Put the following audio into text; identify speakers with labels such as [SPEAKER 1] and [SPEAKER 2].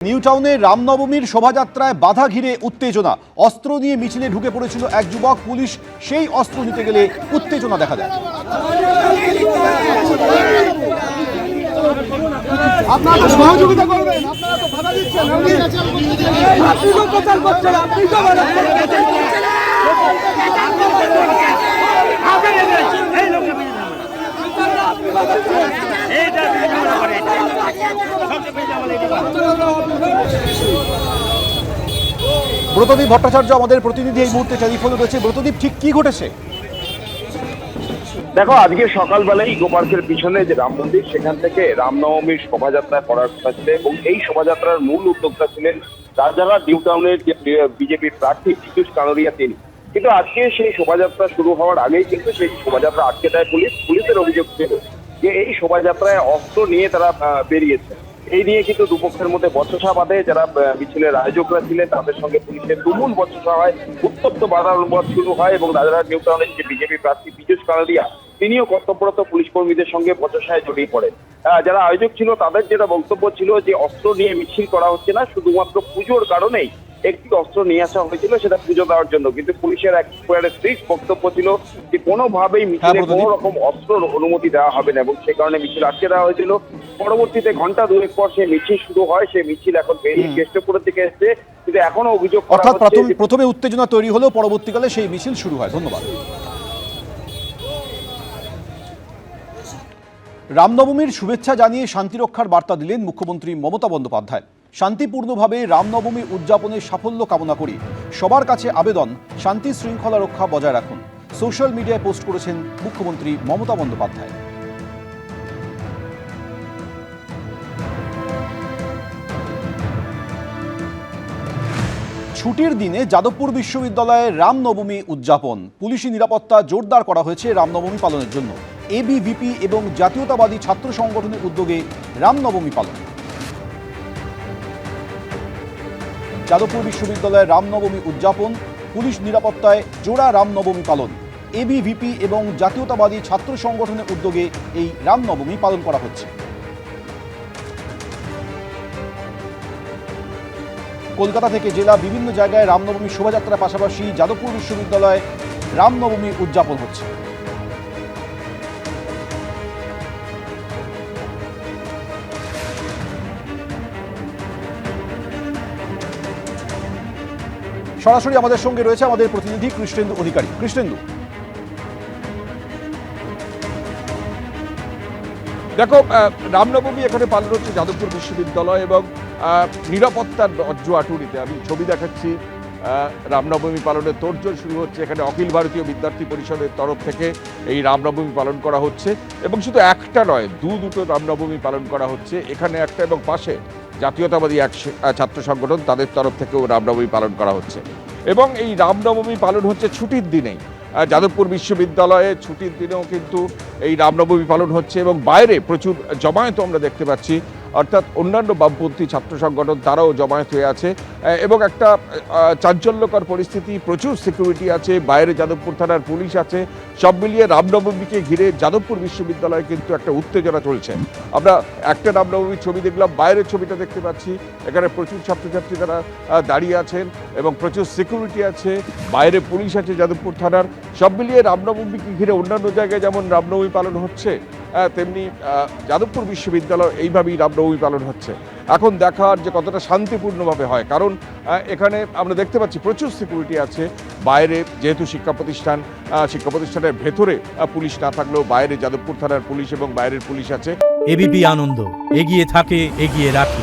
[SPEAKER 1] New টাউনে রামনবমীর শোভাযাত্রায় বাধা ঘিরে উত্তেজনা। অস্ত্র নিয়ে মিছিলে ঢুকে পড়েছিল এক যুবক। পুলিশ সেই অস্ত্র নিতে গেলে উত্তেজনা দেখা যায়।
[SPEAKER 2] আপনারা সহযোগিতা করবেন, আপনারা তো বাধা দিচ্ছেন, আপনি তো প্রচার করছেন, আপনি তো
[SPEAKER 1] ব্রতদীপ ভট্টাচার্য আমাদের প্রতিনিধি এই মুহূর্তে টেলিফোনে রয়েছে। ব্রতদীপ, ঠিক কি ঘটেছে?
[SPEAKER 3] দেখো, আজকে সকালবেলায় ইকো পার্কের পিছনে যে রাম মন্দির, সেখান থেকে রামনবমীর শোভাযাত্রা করার কথা ছিল এবং এই শোভাযাত্রার মূল উদ্যোক্তা ছিলেন রাজারা নিউ টাউনের যে বিজেপির প্রার্থী পীযূষ কানোরিয়া তিনি। কিন্তু আজকে সেই শোভাযাত্রা শুরু হওয়ার আগেই কিন্তু সেই শোভাযাত্রা আটকে দেয় পুলিশ। পুলিশের অভিযোগ ছিল যে এই শোভাযাত্রায় অস্ত্র নিয়ে তারা বেরিয়েছে। এই নিয়ে কিন্তু দুপক্ষের মধ্যে বচসা বাঁধে। যারা মিছিলের আয়োজকরা ছিলেন তাদের সঙ্গে পুলিশের তুমুল বচসা হয়, উত্তপ্ত বাদানুবাদ শুরু হয় এবং রাজারহাট নিউ টাউনের যে বিজেপি প্রার্থী পীযূষ কানোরিয়া তিনিও কর্তব্যরত পুলিশ কর্মীদের সঙ্গে বচসায় জড়িয়ে পড়েন। যারা আয়োজক ছিল তাদের যেটা বক্তব্য ছিল যে অস্ত্র নিয়ে মিছিল করা হচ্ছে না, শুধুমাত্র পুজোর কারণেই একটি অস্ত্র নিয়ে আসা হয়েছিল, সেটা পুজো দেওয়ার জন্য। কিন্তু পুলিশের একেবারে স্ট্রিক্ট বক্তব্য ছিল যে কোনোভাবেই মিছিলে কোনো রকম অস্ত্র অনুমতি দেওয়া হবে না এবং সে কারণে মিছিল আটকে দেওয়া হয়েছিল। পরবর্তীতে ঘন্টা দুয়েক পর সেই মিছিল শুরু হয়। সেই মিছিল এখন বেরিয়ে কেষ্টপুরের দিকে এসছে, কিন্তু এখনো অভিযোগ করা
[SPEAKER 1] অর্থাৎ
[SPEAKER 3] হচ্ছে
[SPEAKER 1] প্রথমে উত্তেজনা তৈরি হলেও পরবর্তীকালে সেই মিছিল শুরু হয়। ধন্যবাদ। রামনবমীর শুভেচ্ছা জানিয়ে শান্তিরক্ষার বার্তা দিলেন মুখ্যমন্ত্রী মমতা বন্দ্যোপাধ্যায়। শান্তিপূর্ণভাবে রামনবমী উদযাপনের সাফল্য কামনা করি। সবার কাছে আবেদন, শান্তি শৃঙ্খলা রক্ষা বজায় রাখুন। সোশ্যাল মিডিয়ায় পোস্ট করেছেন মুখ্যমন্ত্রী মমতা বন্দ্যোপাধ্যায়। ছুটির দিনে যাদবপুর বিশ্ববিদ্যালয়ে রামনবমী উদযাপন। পুলিশি নিরাপত্তা জোরদার করা হয়েছে রামনবমী পালনের জন্য। এবিভিপি এবং জাতীয়তাবাদী ছাত্র সংগঠনের উদ্যোগে রামনবমী পালন। যাদবপুর বিশ্ববিদ্যালয়ে রামনবমী উদযাপন, পুলিশ নিরাপত্তায় জোড়া রামনবমী পালন। এবিভিপি এবং জাতীয়তাবাদী ছাত্র সংগঠনের উদ্যোগে এই রামনবমী পালন করা হচ্ছে। কলকাতা থেকে জেলা বিভিন্ন জায়গায় রামনবমী শোভাযাত্রার পাশাপাশি যাদবপুর বিশ্ববিদ্যালয়ে রামনবমী উদযাপন হচ্ছে। সরাসরি আমাদের সঙ্গে রয়েছে আমাদের প্রতিনিধি কৃষ্ণেন্দু অধিকারী। কৃষ্ণেন্দু,
[SPEAKER 4] দেখো, রামনবমী এখানে পালন হচ্ছে যাদবপুর বিশ্ববিদ্যালয় এবং নিরাপত্তার জোয়াটুরিতে। আমি ছবি দেখাচ্ছি। রামনবমী পালনের তোড়জোড় শুরু হচ্ছে। এখানে অখিল ভারতীয় বিদ্যার্থী পরিষদের তরফ থেকে এই রামনবমী পালন করা হচ্ছে এবং শুধু একটা নয়, দুটো রামনবমী পালন করা হচ্ছে। এখানে একটা এবং পাশে জাতীয়তাবাদী এক ছাত্র সংগঠন, তাদের তরফ থেকেও রামনবমী পালন করা হচ্ছে এবং এই রামনবমী পালন হচ্ছে ছুটির দিনেই। যাদবপুর বিশ্ববিদ্যালয়ে ছুটির দিনেও কিন্তু এই রামনবমী পালন হচ্ছে এবং বাইরে প্রচুর জমায়েত আমরা দেখতে পাচ্ছি। অর্থাৎ অন্যান্য বামপন্থী ছাত্র সংগঠন তারাও জমায়েত হয়ে আছে এবং একটা চাঞ্চল্যকর পরিস্থিতি। প্রচুর সিকিউরিটি আছে, বাইরে যাদবপুর থানার পুলিশ আছে। সব মিলিয়ে রামনবমীকে ঘিরে যাদবপুর বিশ্ববিদ্যালয়ে কিন্তু একটা উত্তেজনা চলছে। আমরা একটা রামনবমীর ছবি দেখলাম, বাইরের ছবিটা দেখতে পাচ্ছি। এখানে প্রচুর ছাত্রছাত্রী তারা দাঁড়িয়ে আছেন এবং প্রচুর সিকিউরিটি আছে, বাইরে পুলিশ আছে যাদবপুর থানার। সব মিলিয়ে রামনবমীকে ঘিরে অন্যান্য জায়গায় যেমন রামনবমী পালন হচ্ছে, তেমনি যাদবপুর বিশ্ববিদ্যালয় এইভাবেই রামনবমী পালন হচ্ছে। এখন দেখার যে কতটা শান্তিপূর্ণভাবে হয়, কারণ এখানে আমরা দেখতে পাচ্ছি প্রচুর সিকিউরিটি আছে। বাইরে যেহেতু শিক্ষা প্রতিষ্ঠানের ভেতরে পুলিশ না থাকলেও বাইরে যাদবপুর থানার পুলিশ এবং বাইরের পুলিশ আছে।
[SPEAKER 5] এবিপি আনন্দ, এগিয়ে থাকে, এগিয়ে রাখে।